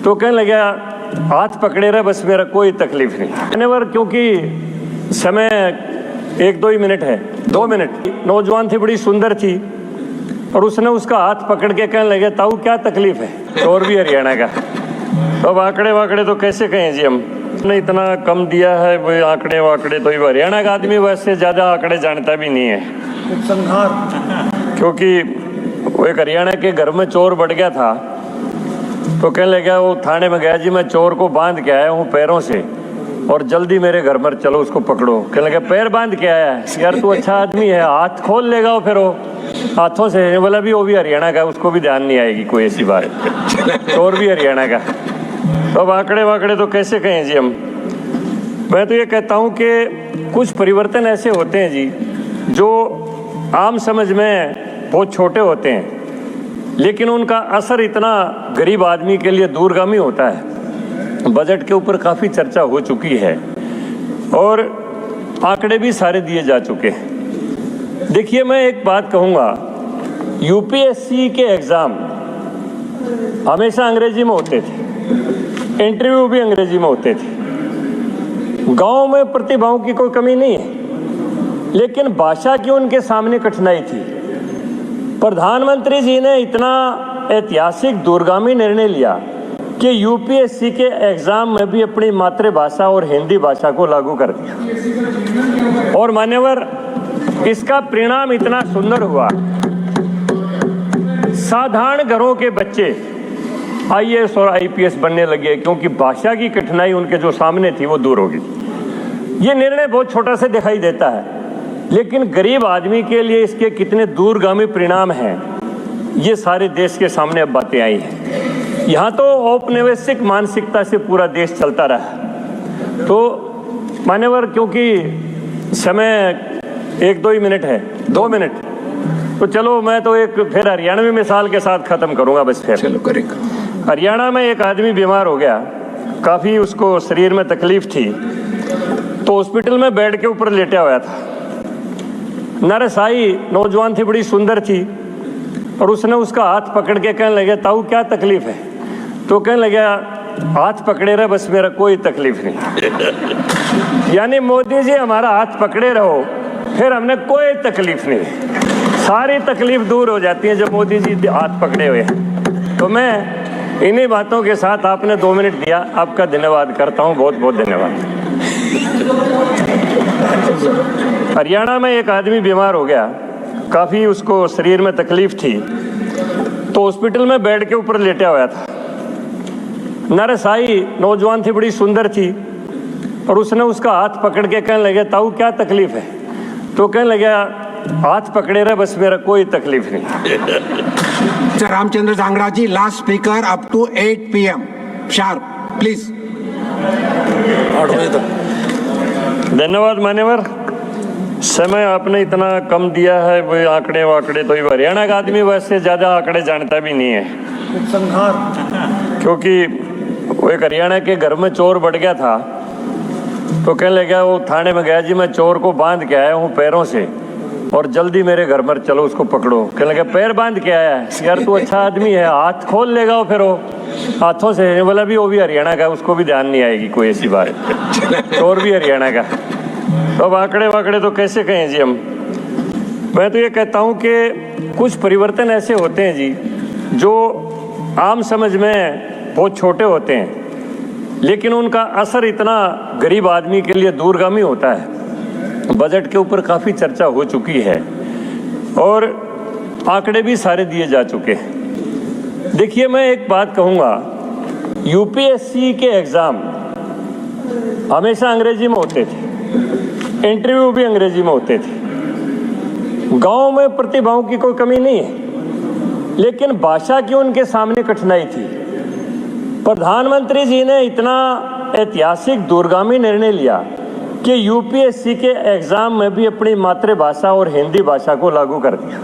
तो कहने लगा हाथ पकड़े रहे, बस मेरा कोई तकलीफ नहीं। नेवर, क्योंकि समय 1-2 ही मिनट है, 2 मिनट। नौजवान थी, बड़ी सुंदर थी, और उसने उसका हाथ पकड़ के कहने लगे ताऊ क्या तकलीफ है, और भी हरियाणा का। अब आंकड़े वाकड़े तो कैसे कहें जी, हमने इतना कम दिया है, वो आंकड़े वाकड़े तो हरियाणा का आदमी वैसे ज़्यादा आंकड़े जानता भी नहीं है, क्योंकि वो एक हरियाणा के घर में चोर बढ़ गया था। तो कहने लगा, वो थाने में गया जी, मैं चोर को बांध के आया हूँ पैरों से, और जल्दी मेरे घर पर चलो, उसको पकड़ो। कहने लगा पैर बांध के आया है, यार तू अच्छा आदमी है, हाथ खोल लेगा वो, फिर वो हाथों से बोला भी वो भी हरियाणा का, उसको भी ध्यान नहीं आएगी कोई ऐसी बात, चोर भी हरियाणा का। तो अब आंकड़े वाकड़े तो कैसे कहें जी हम। मैं तो ये कहता हूँ कि कुछ परिवर्तन ऐसे होते हैं जी जो आम समझ में बहुत छोटे होते हैं, लेकिन उनका असर इतना गरीब आदमी के लिए दूरगामी होता है। बजट के ऊपर काफ़ी चर्चा हो चुकी है और आंकड़े भी सारे दिए जा चुके हैं। देखिए, मैं एक बात कहूँगा, यूपीएससी के एग्ज़ाम हमेशा अंग्रेजी में होते थे, इंटरव्यू भी अंग्रेजी में होते थे। गांव में प्रतिभाओं की कोई कमी नहीं है, लेकिन भाषा की उनके सामने कठिनाई थी। प्रधानमंत्री जी ने इतना ऐतिहासिक दूरगामी निर्णय लिया कि यूपीएससी के एग्जाम में भी अपनी मातृभाषा और हिंदी भाषा को लागू कर दिया, और मान्यवर इसका परिणाम इतना सुंदर हुआ, साधारण घरों के बच्चे आईएएस और आईपीएस बनने लगे, क्योंकि भाषा की कठिनाई उनके जो सामने थी वो दूर होगी। ये निर्णय बहुत छोटा सा दिखाई देता है, लेकिन गरीब आदमी के लिए इसके कितने दूरगामी परिणाम हैं, ये सारे देश के सामने अब बातें आई हैं। यहाँ तो औपनिवेशिक मानसिकता से पूरा देश चलता रहा। तो मान्यवर, क्योंकि समय 1-2 ही मिनट है, 2 मिनट, तो चलो मैं तो एक फिर हरियाणवी मिसाल के साथ ख़त्म करूँगा बस। फिर चलो करेगा। हरियाणा में एक आदमी बीमार हो गया, काफ़ी उसको शरीर में तकलीफ थी, तो हॉस्पिटल में बेड के ऊपर लेटा हुआ था। नर्स आई, नौजवान थी, बड़ी सुंदर थी, और उसने उसका हाथ पकड़ के कहने लगे ताऊ क्या तकलीफ है। तो कहने लगा हाथ पकड़े रहे, बस मेरा कोई तकलीफ नहीं। यानी मोदी जी हमारा हाथ पकड़े रहो, फिर हमने कोई तकलीफ नहीं, सारी तकलीफ दूर हो जाती है जब मोदी जी हाथ पकड़े हुए हैं। तो मैं इन्हीं बातों के साथ, आपने 2 मिनट दिया, आपका धन्यवाद करता हूँ, बहुत बहुत धन्यवाद। हरियाणा में एक आदमी बीमार हो गया, काफ़ी उसको शरीर में तकलीफ थी, तो हॉस्पिटल में बेड के ऊपर लेटा हुआ था। नर्स आई, नौजवान थी, बड़ी सुंदर थी, और उसने उसका हाथ पकड़ के कहने लगे ताऊ क्या तकलीफ है। तो कहने लगा हाथ पकड़े रहे, बस मेरा कोई तकलीफ नहीं। Sir Ramchandra Jangra ji, last speaker up to 8 PM sharp, please. 8 बजे तक। धन्यवाद मान्यवर, समय आपने इतना कम दिया है, वो आंकड़े वाकड़े तो हरियाणा का आदमी वैसे ज़्यादा आंकड़े जानता भी नहीं है, क्योंकि वो एक हरियाणा के घर में चोर बढ़ गया था। तो कहने लगा, वो थाने में गया जी, मैं चोर को बांध के आया हूँ पैरों से, और जल्दी मेरे घर पर चलो, उसको पकड़ो। कहने लगा पैर बांध के आया है, यार तू अच्छा आदमी है, हाथ खोल लेगा वो, फिर वो हाथों से बोला भी वो भी हरियाणा का, उसको भी ध्यान नहीं आएगी कोई ऐसी बात, चोर भी हरियाणा का। तो अब आंकड़े वाकड़े तो कैसे कहें जी हम। मैं तो ये कहता हूँ कि कुछ परिवर्तन ऐसे होते हैं जी जो आम समझ में बहुत छोटे होते हैं, लेकिन उनका असर इतना गरीब आदमी के लिए दूरगामी होता है। बजट के ऊपर काफ़ी चर्चा हो चुकी है और आंकड़े भी सारे दिए जा चुके हैं। देखिए, मैं एक बात कहूँगा, यूपीएससी के एग्ज़ाम हमेशा अंग्रेजी में होते थे, इंटरव्यू भी अंग्रेजी में होते थे। गांव में प्रतिभाओं की कोई कमी नहीं है, लेकिन भाषा की उनके सामने कठिनाई थी। प्रधानमंत्री जी ने इतना ऐतिहासिक दूरगामी निर्णय लिया कि यूपीएससी के एग्जाम में भी अपनी मातृभाषा और हिंदी भाषा को लागू कर दिया,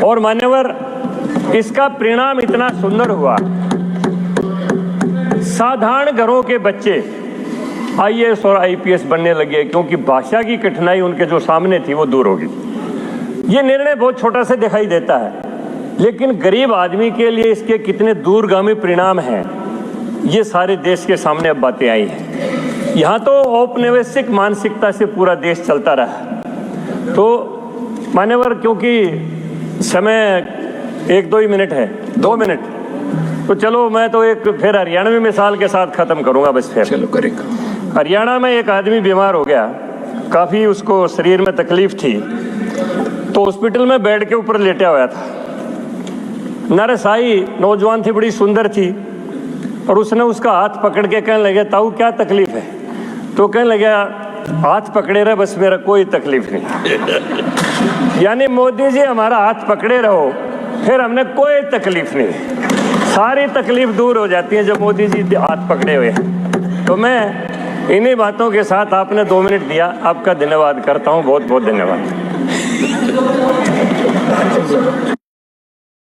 और मान्यवर इसका परिणाम इतना सुंदर हुआ, साधारण घरों के बच्चे आईएएस और आईपीएस बनने लगे, क्योंकि भाषा की कठिनाई उनके जो सामने थी वो दूर होगी। ये निर्णय बहुत छोटा सा दिखाई देता है, लेकिन गरीब आदमी के लिए इसके कितने दूरगामी परिणाम हैं ये सारे देश के सामने अब बातें आई हैं। यहाँ तो औपनिवेशिक मानसिकता से पूरा देश चलता रहा। तो मान्यवर, क्योंकि समय 1-2 ही मिनट है, 2 मिनट, तो चलो मैं तो एक फिर हरियाणवी मिसाल के साथ ख़त्म करूँगा बस। फिर चलो करेगा। हरियाणा में एक आदमी बीमार हो गया, काफ़ी उसको शरीर में तकलीफ थी, तो हॉस्पिटल में बेड के ऊपर लेटा हुआ था। नरसाई नौजवान थी, बड़ी सुंदर थी, और उसने उसका हाथ पकड़ के कहने लगे, ताऊ क्या तकलीफ है? तो कहने लगा, हाथ पकड़े रहे बस, मेरा कोई तकलीफ नहीं। यानी मोदी जी हमारा हाथ पकड़े रहो, फिर हमने कोई तकलीफ नहीं, सारी तकलीफ दूर हो जाती है जब मोदी जी हाथ पकड़े हुए हैं। तो मैं इन्हीं बातों के साथ, आपने 2 मिनट दिया, आपका धन्यवाद करता हूँ, बहुत बहुत धन्यवाद।